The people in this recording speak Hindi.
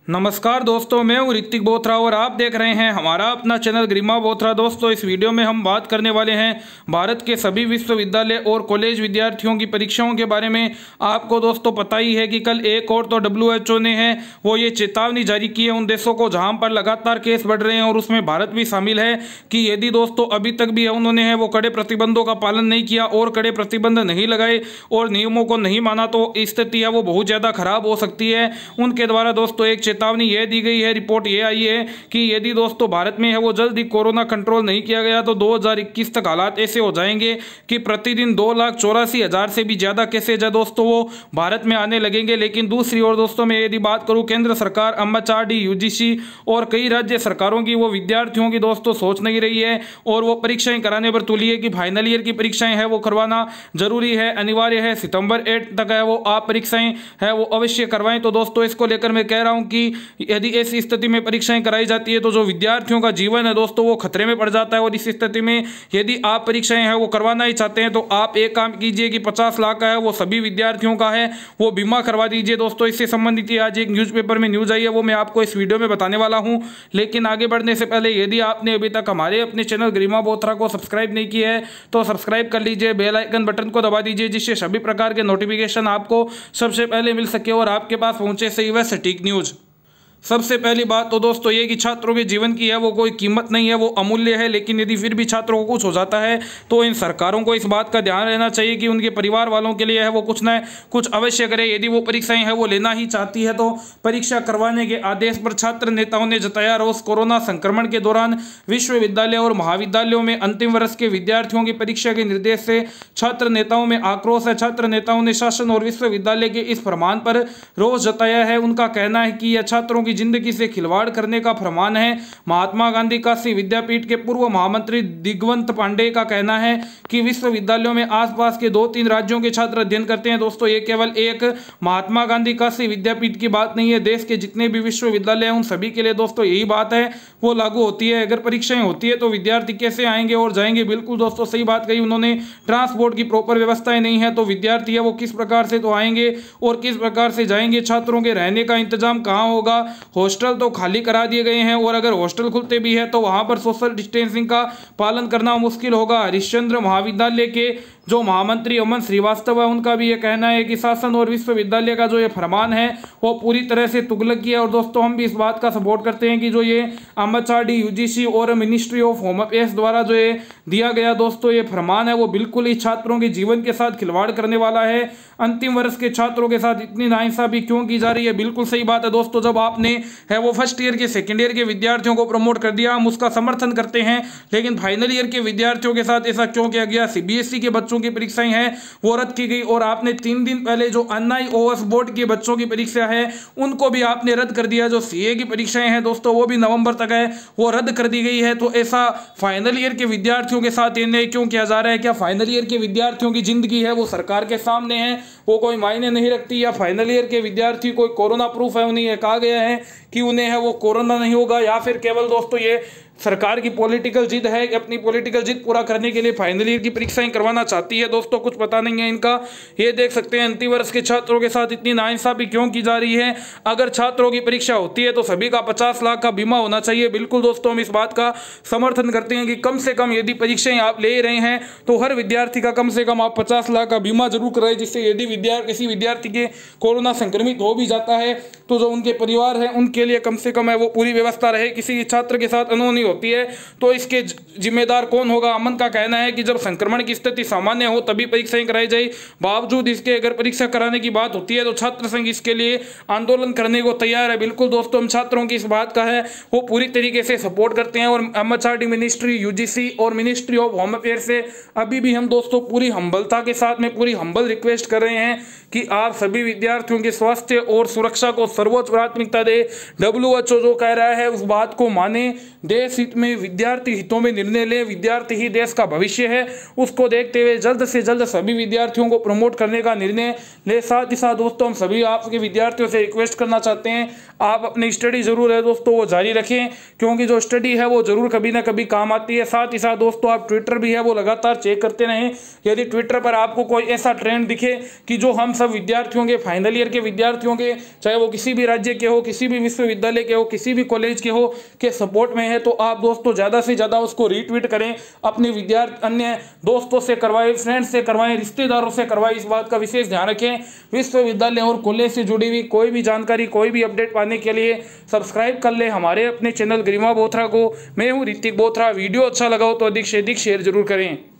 नमस्कार दोस्तों, मैं हूँ ऋतिक बोथरा और आप देख रहे हैं हमारा अपना चैनल गरिमा बोथरा। दोस्तों, इस वीडियो में हम बात करने वाले हैं भारत के सभी विश्वविद्यालय और कॉलेज विद्यार्थियों की परीक्षाओं के बारे में। आपको दोस्तों पता ही है कि कल एक और तो WHO ने है वो ये चेतावनी जारी की है उन देशों को जहाँ पर लगातार केस बढ़ रहे हैं और उसमें भारत भी शामिल है कि यदि दोस्तों अभी तक भी उन्होंने है वो कड़े प्रतिबंधों का पालन नहीं किया और कड़े प्रतिबंध नहीं लगाए और नियमों को नहीं माना तो स्थिति है वो बहुत ज़्यादा खराब हो सकती है। उनके द्वारा दोस्तों एक चेतावनी यह दी गई है, रिपोर्ट ये आई है कि यदि दोस्तों भारत में है वो जल्द ही कोरोना कंट्रोल नहीं किया गया तो 2021 तक हालात ऐसे हो जाएंगे कि प्रतिदिन 2,84,000 से भी ज़्यादा केसेज है दोस्तों वो भारत में आने लगेंगे। लेकिन दूसरी ओर दोस्तों मैं यदि बात करूँ केंद्र सरकार, MHRD, UGC और कई राज्य सरकारों की वो विद्यार्थियों की दोस्तों सोच नहीं रही है और वो परीक्षाएं कराने पर तुली है कि फाइनल ईयर की परीक्षाएं है वो करवाना जरूरी है, अनिवार्य है। सितंबर 8 तक है वो आप परीक्षाएं है वो अवश्य करवाएं। तो दोस्तों इसको लेकर मैं कह रहा हूं कि यदि ऐसी स्थिति में परीक्षाएं कराई जाती है तो जो विद्यार्थियों का जीवन है दोस्तों वो खतरे में पड़ जाता है। और इस स्थिति में यदि आप परीक्षाएं हैं वो करवाना ही चाहते हैं तो आप एक काम कीजिए कि 50 लाख का है वो सभी विद्यार्थियों का है वो बीमा करवा दीजिए। दोस्तों इससे संबंधित आज एक न्यूज़पेपर में न्यूज़ आई है वो मैं आपको इस वीडियो में बताने वाला हूं। लेकिन आगे बढ़ने से पहले यदि आपने अभी तक हमारे अपने चैनल गरिमा बोथरा को सब्सक्राइब नहीं किया है तो सब्सक्राइब कर लीजिए, बेल आइकन बटन को दबा दीजिए जिससे सभी प्रकार के नोटिफिकेशन आपको सबसे पहले मिल सके और आपके पास पहुंचे सही व सटीक न्यूज़। सबसे पहली बात तो दोस्तों ये कि छात्रों के जीवन की है वो कोई कीमत नहीं है, वो अमूल्य है। लेकिन यदि फिर भी छात्रों को कुछ हो जाता है तो इन सरकारों को इस बात का ध्यान रहना चाहिए कि उनके परिवार वालों के लिए है वो कुछ न कुछ अवश्य करे। यदि वो परीक्षाएं है वो लेना ही चाहती है तो परीक्षा करवाने के आदेश पर छात्र नेताओं ने जताया रोष। कोरोना संक्रमण के दौरान विश्वविद्यालय और महाविद्यालयों में अंतिम वर्ष के विद्यार्थियों की परीक्षा के निर्देश से छात्र नेताओं में आक्रोश है। छात्र नेताओं ने शासन और विश्वविद्यालय के इस फरमान पर रोष जताया है। उनका कहना है कि यह छात्रों की जिंदगी से खिलवाड़ करने का फरमान है। महात्मा गांधी काशी विद्यापीठ के पूर्व महामंत्री दिग्वंत पांडे का कहना है कि विश्वविद्यालयों में आसपास के 2-3 राज्यों के छात्र अध्ययन करते हैं। दोस्तों ये केवल एक महात्मा गांधी काशी विद्यापीठ की बात नहीं है, देश के जितने भी विश्वविद्यालय हैं उन सभी के लिए दोस्तों यही बात है वो लागू होती है। अगर परीक्षाएं होती है तो विद्यार्थी कैसे आएंगे और जाएंगे? बिल्कुल दोस्तों सही बात कही उन्होंने। ट्रांसपोर्ट की प्रॉपर व्यवस्थाएं नहीं है तो विद्यार्थी है वो किस प्रकार से तो आएंगे और किस प्रकार से जाएंगे? छात्रों के रहने का इंतजाम कहाँ होगा? हॉस्टल तो खाली करा दिए गए हैं और अगर हॉस्टल खुलते भी है तो वहां पर सोशल डिस्टेंसिंग का पालन करना मुश्किल होगा। हरिश्चंद्र महाविद्यालय के जो महामंत्री अमन श्रीवास्तव है उनका भी ये कहना है कि शासन और विश्वविद्यालय का जो ये फरमान है वो पूरी तरह से तुगलकी है। और दोस्तों हम भी इस बात का सपोर्ट करते हैं कि जो ये MHRD, UGC और मिनिस्ट्री ऑफ होम अफेयर्स द्वारा जो ये दिया गया दोस्तों ये फरमान है वो बिल्कुल ही छात्रों के जीवन के साथ खिलवाड़ करने वाला है। अंतिम वर्ष के छात्रों के साथ इतनी नाइंसाफी क्यों की जा रही है? बिल्कुल सही बात है दोस्तों। जब आपने है वो फर्स्ट ईयर के सेकेंड ईयर के विद्यार्थियों को प्रमोट कर दिया, हम उसका समर्थन करते हैं, लेकिन फाइनल ईयर के विद्यार्थियों के साथ ऐसा क्यों किया गया? CBSE के बच्चों की परीक्षाएं हैं वो रद्द की गई और आपने 3 दिन पहले जो NIOS बोर्ड के बच्चों की परीक्षा है उनको भी आपने रद्द कर दिया। जो CA की परीक्षाएं हैं दोस्तों वो भी नवंबर तक है वो रद्द कर दी गई है। तो ऐसा फाइनल ईयर के विद्यार्थियों के साथ ये क्यों किया जा रहा है? क्या फाइनल ईयर के विद्यार्थियों की जिंदगी है वो सरकार के सामने है, वो कोई मायने नहीं रखती? या फाइनल ईयर के विद्यार्थी कोई कोरोना प्रूफ है, उन्हें कहा गया है कि उन्हें है वो कोरोना नहीं होगा? या फिर केवल दोस्तों ये सरकार की पॉलिटिकल जिद है कि अपनी पॉलिटिकल जिद पूरा करने के लिए फाइनल ईयर की परीक्षाएं करवाना चाहती है? दोस्तों कुछ पता नहीं है इनका। ये देख सकते हैं अंतिम वर्ष के छात्रों के साथ इतनी नाइंसाफी क्यों की जा रही है। अगर छात्रों की परीक्षा होती है तो सभी का 50 लाख का बीमा होना चाहिए। बिल्कुल दोस्तों हम इस बात का समर्थन करते हैं कि कम से कम यदि परीक्षाएं आप ले रहे हैं तो हर विद्यार्थी का कम से कम आप 50 लाख का बीमा जरूर कराएं, जिससे यदि किसी विद्यार्थी के कोरोना संक्रमित हो भी जाता है तो जो उनके परिवार है उनके लिए कम से कम है वो पूरी व्यवस्था रहे। किसी छात्र के साथ अनहोनी होती है तो इसके जिम्मेदार कौन होगा? अमन का कहना है कि जब संक्रमण की स्थिति सामान्य हो तभी परीक्षाएं कराई जाए। बावजूद इसके अगर परीक्षा कराने की बात होती है तो छात्र संघ इसके लिए आंदोलन करने को तैयार है। बिल्कुल दोस्तों हम छात्रों की इस बात का है वो पूरी तरीके से सपोर्ट करते हैं और MHRD मिनिस्ट्री, UGC और मिनिस्ट्री ऑफ होम अफेयर्स से अभी भी हम दोस्तों पूरी हम्बलता के साथ में पूरी हम्बल रिक्वेस्ट कर रहे हैं कि आप सभी विद्यार्थियों के स्वास्थ्य और सुरक्षा को सर्वोच्च प्राथमिकता दे। WHO जो कह रहा है उस बात को माने, देश हित में विद्यार्थी हितों में निर्णय ले। विद्यार्थी ही देश का भविष्य है, उसको देखते हुए जल्द से जल्द सभी विद्यार्थियों को प्रमोट करने का निर्णय ले। साथ ही साथ दोस्तों हम सभी आपके विद्यार्थियों से रिक्वेस्ट करना चाहते हैं आप अपनी स्टडी जरूर है दोस्तों वो जारी रखें, क्योंकि जो स्टडी है वो जरूर कभी ना कभी काम आती है। साथ ही साथ दोस्तों आप ट्विटर भी है वो लगातार चेक करते रहें। यदि ट्विटर पर आपको कोई ऐसा ट्रेंड दिखे कि जो हम सब विद्यार्थियों के, फाइनल ईयर के विद्यार्थियों के, चाहे वो किसी किसी भी राज्य के हो, किसी भी विश्वविद्यालय के हो, किसी भी कॉलेज के हो के सपोर्ट में है तो आप दोस्तों ज़्यादा से ज़्यादा उसको रीट्वीट करें, अपने विद्यार्थी अन्य दोस्तों से करवाएं, फ्रेंड्स से करवाएं, रिश्तेदारों से करवाएं। इस बात का विशेष ध्यान रखें। विश्वविद्यालय और कॉलेज से जुड़ी हुई कोई भी जानकारी, कोई भी अपडेट पाने के लिए सब्सक्राइब कर ले हमारे अपने चैनल गरिमा बोथरा को। मैं हूँ ऋतिक बोथरा। वीडियो अच्छा लगा हो तो अधिक से अधिक शेयर जरूर करें।